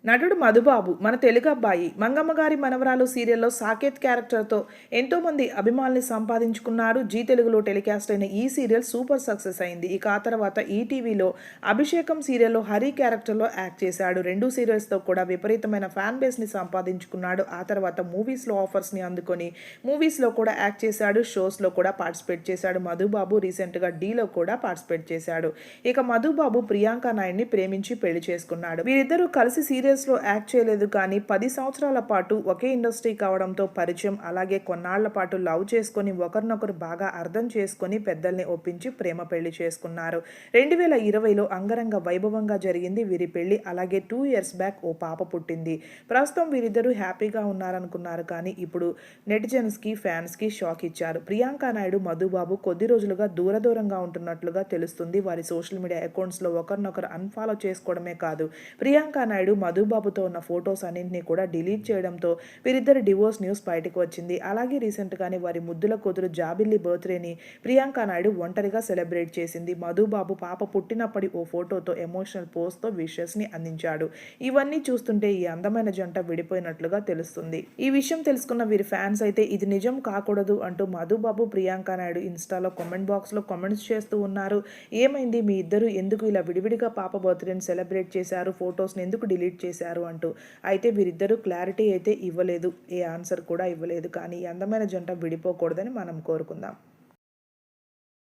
నటుడు మధుబాబు మన తెలుగు అబ్బాయి మంగమ్మ గారి మనవరాలు సీరియల్లో సాకేత్ క్యారెక్టర్తో ఎంతోమంది అభిమానుల్ని సంపాదించుకున్నారు. జీ తెలుగులో టెలికాస్ట్ అయిన ఈ సీరియల్ సూపర్ సక్సెస్ అయింది. ఇక ఆ తర్వాత ఈటీవీలో అభిషేకం సీరియల్లో హరి క్యారెక్టర్లో యాక్ట్ చేశాడు. రెండు సీరియల్స్తో కూడా విపరీతమైన ఫ్యాన్ బేస్ని సంపాదించుకున్నాడు. ఆ తర్వాత మూవీస్లో ఆఫర్స్ని అందుకొని మూవీస్లో కూడా యాక్ట్ చేశాడు. షోస్లో కూడా పార్టిసిపేట్ చేశాడు. మధుబాబు రీసెంట్గా డీలో కూడా పార్టిసిపేట్ చేశాడు. ఇక మధుబాబు ప్రియాంక నాయుడిని ప్రేమించి పెళ్లి చేసుకున్నాడు. వీరిద్దరూ కలిసి సీరియల్స్లో యాక్ట్ చేయలేదు, కానీ 10 సంవత్సరాల పాటు ఒకే ఇండస్ట్రీ కావడంతో పరిచయం, అలాగే కొన్నాళ్ల పాటు లవ్ చేసుకొని ఒకరినొకరు బాగా అర్థం చేసుకొని పెద్దల్ని ఒప్పించి ప్రేమ పెళ్లి చేసుకున్నారు. 2020లో అంగరంగ వైభవంగా జరిగింది వీరి పెళ్లి. అలాగే 2 ఇయర్స్ బ్యాక్ ఓ పాప పుట్టింది. ప్రస్తుతం వీరిద్దరూ హ్యాపీగా ఉన్నారనుకున్నారు, కానీ ఇప్పుడు నెటిజన్స్కి ఫ్యాన్స్కి షాక్ ఇచ్చారు. ప్రియాంక నాయుడు మధుబాబు కొద్ది రోజులుగా దూరంగా ఉంటున్నట్లుగా తెలుస్తుంది. వారి సోషల్ మీడియా అకౌంట్స్లో ఒకరినొకరు అన్ఫాలో చేసుకోవడమే కాదు, ప్రియాంక నాయుడు మధుబాబుతో ఉన్న ఫొటోస్ అన్నింటినీ కూడా డిలీట్ చేయడంతో వీరిద్దరి డివోర్స్ న్యూస్ బయటకు వచ్చింది. అలాగే రీసెంట్గానే వారి ముద్దుల కూతురు జాబిల్లి బర్త్డేని ప్రియాంక నాయుడు ఒంటరిగా సెలబ్రేట్ చేసింది. మధుబాబు పాప పుట్టినప్పటి ఓ ఫోటోతో ఎమోషనల్ పోస్ట్తో విషెస్ని అందించాడు. ఇవన్నీ చూస్తుంటే ఈ అందమైన జంట విడిపోయినట్లుగా తెలుస్తుంది. ఈ విషయం తెలుసుకున్న వీరి ఫ్యాన్స్ అయితే ఇది నిజం కాకూడదు అంటూ మధుబాబు ప్రియాంక నాయుడు ఇన్స్టాలో కామెంట్ బాక్స్లో కామెంట్స్ చేస్తూ ఉన్నారు. ఏమైంది మీ ఇద్దరు ఎందుకు ఇలా విడివిడిగా పాప బర్త్డేని సెలబ్రేట్ చేశారు, ఫొటోస్ని ఎందుకు డిలీట్ చేశారు అంటూ. అయితే వీరిద్దరూ క్లారిటీ అయితే ఇవ్వలేదు, ఏ ఆన్సర్ కూడా ఇవ్వలేదు. కానీ ఈ అందమైన జంట విడిపోకూడదని మనం కోరుకుందాం.